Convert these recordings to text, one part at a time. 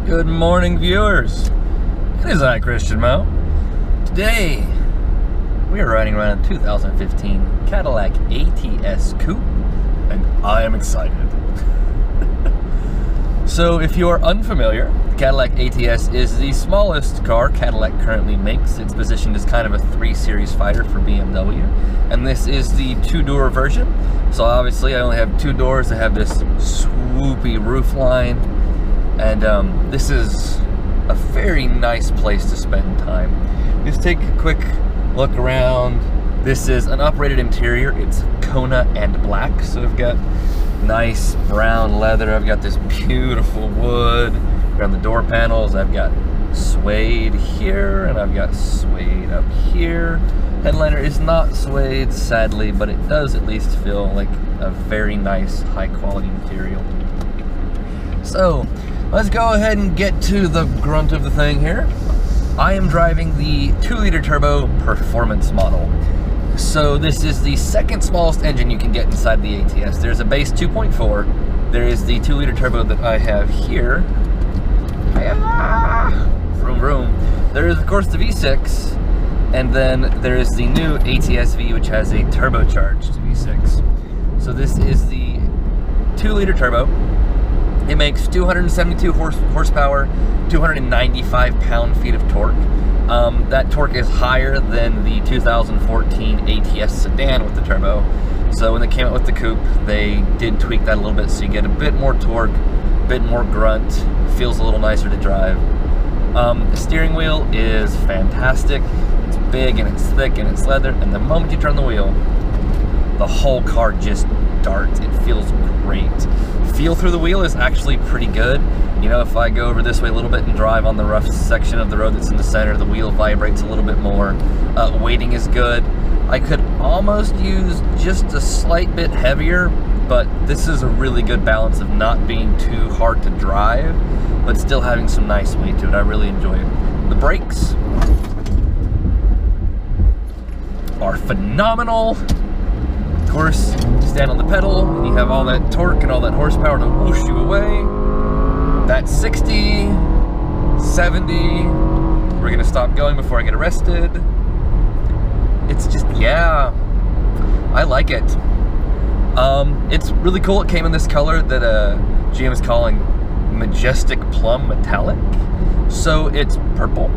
Good morning, viewers. It is I, Christian Mo. Today, we are riding around a 2015 Cadillac ATS Coupe, and I am excited. So, if you are unfamiliar, the Cadillac ATS is the smallest car Cadillac currently makes. It's positioned as kind of a 3 Series fighter for BMW, and this is the 2-door version. So obviously I only have 2 doors. I have this swoopy roof line, and this is a very nice place to spend time. Just take a quick look around. This is an uprated interior. It's Kona and black, so I've got nice brown leather. I've got this beautiful wood around the door panels. I've got suede here, and I've got suede up here. Headliner is not suede, sadly, but it does at least feel like a very nice, high-quality material. So, let's go ahead and get to the grunt of the thing here. I am driving the 2-liter turbo performance model. So this is the second smallest engine you can get inside the ATS. There's a base 2.4. There is the 2-liter turbo that I have here. Vroom vroom. There is, of course, the V6. And then there is the new ATS V, which has a turbocharged V6. So this is the 2-liter turbo. It makes 272 horsepower, 295 pound-feet of torque. That torque is higher than the 2014 ATS sedan with the turbo. So when they came out with the coupe, they did tweak that a little bit, so you get a bit more torque, a bit more grunt, feels a little nicer to drive. The steering wheel is fantastic. It's big and it's thick and it's leather, and the moment you turn the wheel, the whole car just darts. It feels great. Feel through the wheel is actually pretty good. You know, if I go over this way a little bit and drive on the rough section of the road that's in the center, the wheel vibrates a little bit more. Weighting is good. I could almost use just a slight bit heavier, but this is a really good balance of not being too hard to drive, but still having some nice weight to it. I really enjoy it. The brakes are phenomenal. Of course, stand on the pedal, and you have all that torque and all that horsepower to whoosh you away. That's 60, 70. We're gonna stop going before I get arrested. It's just, yeah, I like it. It's really cool. It came in this color that GM is calling Majestic Plum Metallic. So it's purple,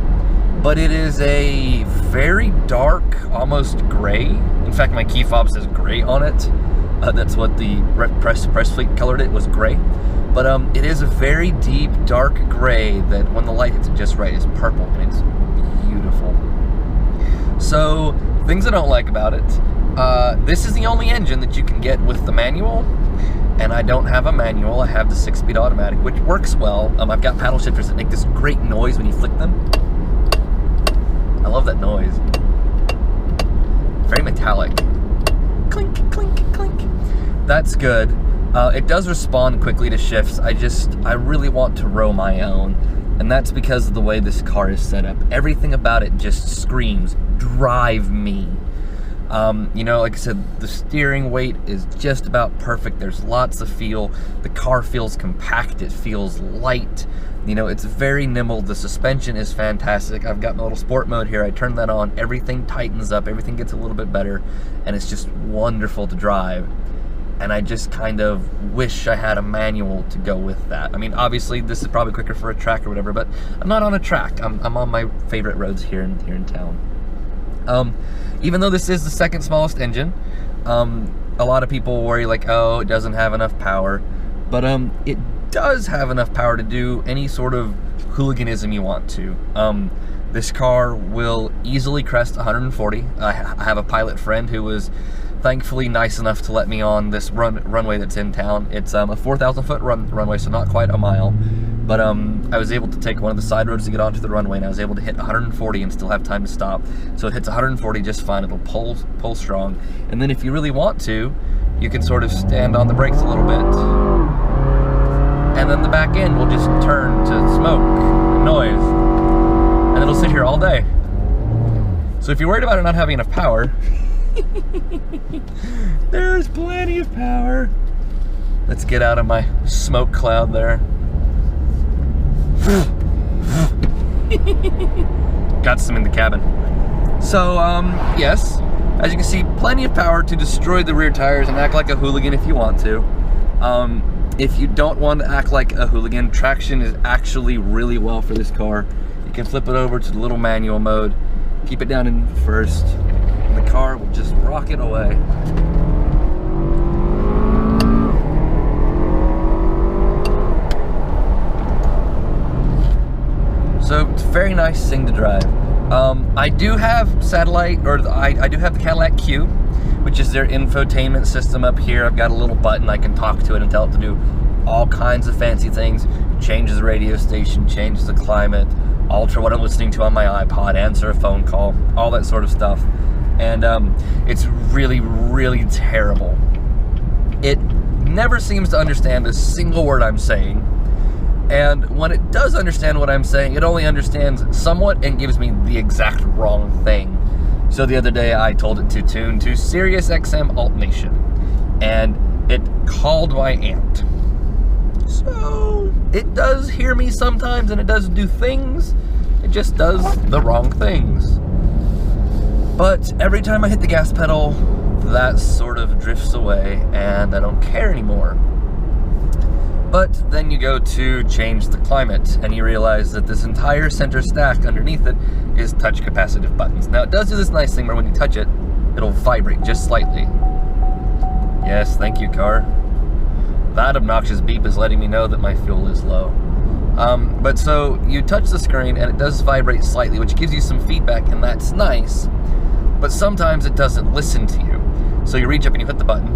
but it is a very dark, almost gray. In fact, my key fob says gray on it. That's what the press fleet colored it, was gray. But it is a very deep, dark gray that when the light hits it just right is purple, and it's beautiful. So, things I don't like about it. This is the only engine that you can get with the manual, and I don't have a manual. I have the 6-speed automatic, which works well. I've got paddle shifters that make this great noise when you flick them. I love that noise. Very metallic. Clink, clink, clink. That's good. It does respond quickly to shifts. I really want to row my own, and that's because of the way this car is set up. Everything about it just screams, drive me. You know, like I said, the steering weight is just about perfect. There's lots of feel. The car feels compact. It feels light. You know, it's very nimble. The suspension is fantastic. I've got my little sport mode here. I turn that on. Everything tightens up. Everything gets a little bit better, and it's just wonderful to drive. And I just kind of wish I had a manual to go with that. I mean, obviously, this is probably quicker for a track or whatever, but I'm not on a track. I'm on my favorite roads here in town. Even though this is the second smallest engine, a lot of people worry like, oh, it doesn't have enough power. But it does have enough power to do any sort of hooliganism you want to. This car will easily crest 140. I have a pilot friend who was thankfully nice enough to let me on this runway that's in town. It's a 4,000-foot runway, so not quite a mile. But I was able to take one of the side roads to get onto the runway, and I was able to hit 140 and still have time to stop. So it hits 140 just fine. It'll pull strong. And then if you really want to, you can sort of stand on the brakes a little bit. And then the back end will just turn to smoke and noise. And it'll sit here all day. So if you're worried about it not having enough power, there's plenty of power. Let's get out of my smoke cloud there. Got some in the cabin. So, yes, as you can see, plenty of power to destroy the rear tires and act like a hooligan if you want to. If you don't want to act like a hooligan, traction is actually really well for this car. You can flip it over to the little manual mode, keep it down in first, and the car will just rocket away. So it's a very nice thing to drive. I do have satellite, or I do have the Cadillac Coupe, which is their infotainment system up here. I've got a little button I can talk to it and tell it to do all kinds of fancy things. Change the radio station, change the climate, alter what I'm listening to on my iPod, answer a phone call, all that sort of stuff. And it's really, really terrible. It never seems to understand a single word I'm saying. And when it does understand what I'm saying, it only understands somewhat and gives me the exact wrong thing. So the other day I told it to tune to Sirius XM Alt Nation, and it called my aunt. So it does hear me sometimes and it does do things, it just does the wrong things. But every time I hit the gas pedal, that sort of drifts away and I don't care anymore. But then you go to change the climate and you realize that this entire center stack underneath it is touch capacitive buttons. Now it does do this nice thing where when you touch it, it'll vibrate just slightly. Yes, thank you, car. That obnoxious beep is letting me know that my fuel is low. But so you touch the screen and it does vibrate slightly, which gives you some feedback, and that's nice. But sometimes it doesn't listen to you. So you reach up and you hit the button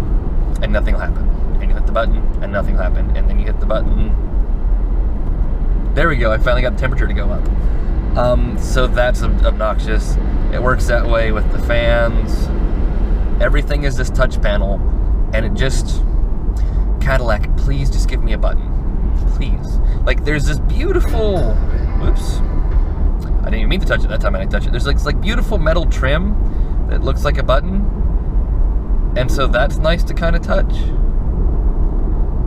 and nothing will happen. And you hit the button and nothing will happen. And then you hit the button. There we go, I finally got the temperature to go up. So that's obnoxious. It works that way with the fans. Everything is this touch panel, and it just, Cadillac, please just give me a button, please. Like there's this beautiful, whoops, I didn't even mean to touch it that time. I didn't touch it. There's like beautiful metal trim that looks like a button, and so that's nice to kind of touch,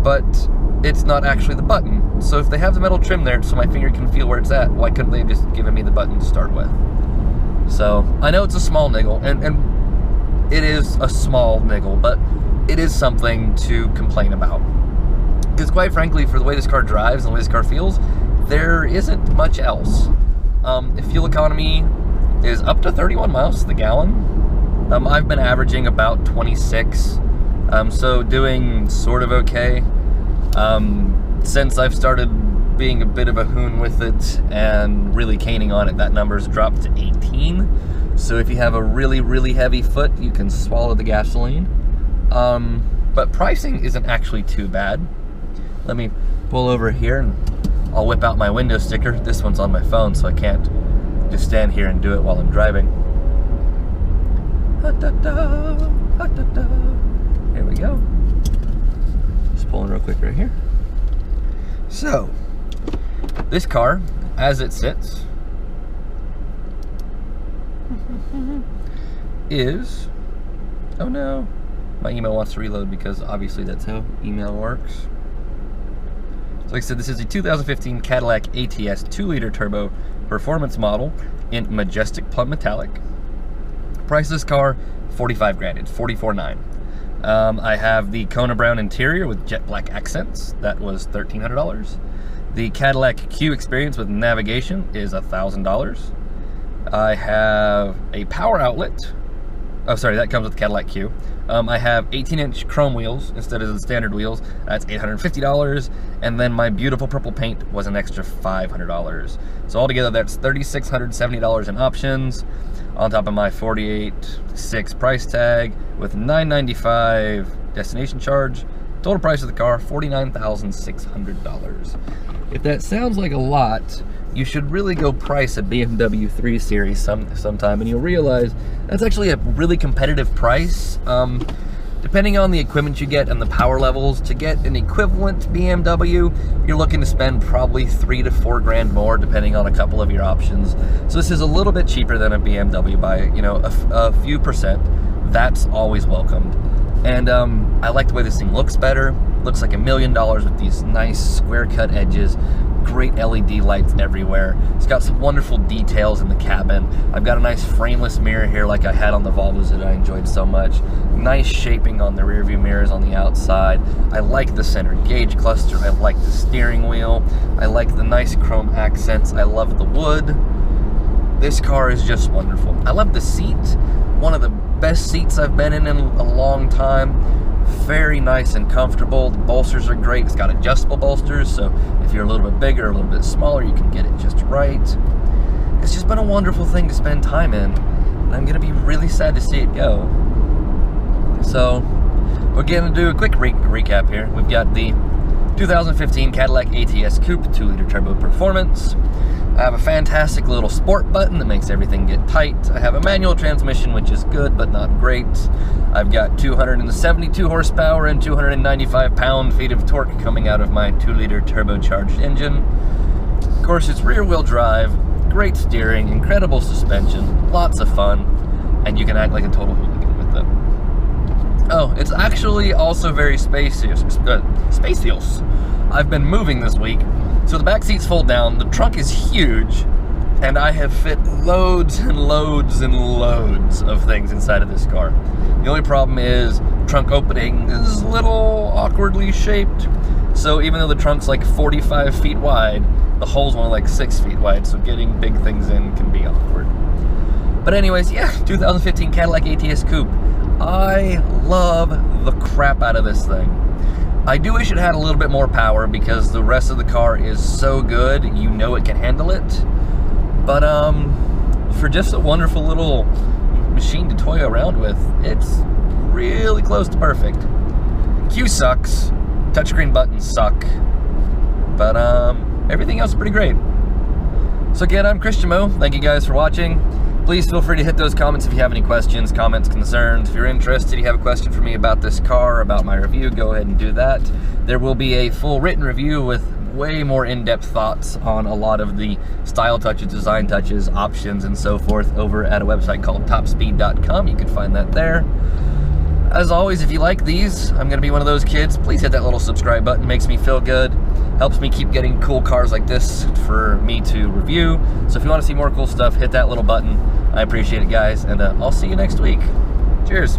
but it's not actually the button. So if they have the metal trim there so my finger can feel where it's at, why couldn't they have just given me the button to start with? So I know it's a small niggle, and it is a small niggle, but it is something to complain about. Because quite frankly, for the way this car drives and the way this car feels, there isn't much else. Fuel economy is up to 31 miles to the gallon. I've been averaging about 26, so doing sort of okay. Since I've started being a bit of a hoon with it and really caning on it, that number's dropped to 18. So if you have a really, really heavy foot, you can swallow the gasoline. But pricing isn't actually too bad. Let me pull over here and I'll whip out my window sticker. This one's on my phone, so I can't just stand here and do it while I'm driving. Here we go. Just pulling real quick right here. So, this car, as it sits, is, oh no, my email wants to reload because obviously that's how email works. So like I said, this is a 2015 Cadillac ATS 2-liter turbo performance model in majestic plum metallic. Price of this car, $45 grand. It's $44,900. I have the Kona brown interior with jet black accents. That was $1,300. The Cadillac Q Experience with navigation is $1,000. I have a power outlet. Oh, sorry, that comes with the Cadillac Q. I have 18-inch chrome wheels instead of the standard wheels. That's $850. And then my beautiful purple paint was an extra $500. So altogether, that's $3,670 in options, on top of my $48,600 price tag with $995 destination charge. Total price of the car, $49,600. If that sounds like a lot, you should really go price a BMW 3 Series sometime, and you'll realize that's actually a really competitive price. Depending on the equipment you get and the power levels, to get an equivalent BMW, you're looking to spend probably $3 to $4 grand more, depending on a couple of your options. So this is a little bit cheaper than a BMW by, you know, a few percent. That's always welcomed. And I like the way this thing looks better. Looks like $1 million with these nice square cut edges. great LED lights everywhere. It's got some wonderful details in the cabin. I've got a nice frameless mirror here like I had on the Volvos that I enjoyed so much. Nice shaping on the rear view mirrors on the outside. I like the center gauge cluster. I like the steering wheel. I like the nice chrome accents. I love the wood. This car is just wonderful. I love the seat. One of the best seats I've been in a long time. Very nice and comfortable. The bolsters are great. It's got adjustable bolsters, so if you're a little bit bigger, a little bit smaller, you can get it just right. It's just been a wonderful thing to spend time in, and I'm gonna be really sad to see it go. So, we're gonna do a quick recap here. We've got the 2015 Cadillac ATS Coupe 2-liter turbo performance. I have a fantastic little sport button that makes everything get tight. I have a manual transmission, which is good, but not great. I've got 272 horsepower and 295 pound-feet of torque coming out of my 2-liter turbocharged engine. Of course, it's rear-wheel drive, great steering, incredible suspension, lots of fun, and you can act like a total hooligan with it. Oh, it's actually also very spacious. I've been moving this week, so the back seats fold down, the trunk is huge, and I have fit loads and loads and loads of things inside of this car. The only problem is trunk opening is a little awkwardly shaped, so even though the trunk's like 45 feet wide, the hole's only like 6 feet wide, so getting big things in can be awkward. But anyways, yeah, 2015 Cadillac ATS Coupe. I love the crap out of this thing. I do wish it had a little bit more power because the rest of the car is so good, you know it can handle it. But for just a wonderful little machine to toy around with, it's really close to perfect. Q sucks, touchscreen buttons suck, but everything else is pretty great. So again, I'm Christian Mo. Thank you guys for watching. Please feel free to hit those comments if you have any questions, comments, concerns. If you're interested, you have a question for me about this car, about my review, go ahead and do that. There will be a full written review with way more in-depth thoughts on a lot of the style touches, design touches, options, and so forth over at a website called topspeed.com. You can find that there. As always, if you like these, I'm gonna be one of those kids. Please hit that little subscribe button, makes me feel good. Helps me keep getting cool cars like this for me to review. So if you wanna see more cool stuff, hit that little button. I appreciate it, guys, and I'll see you next week. Cheers.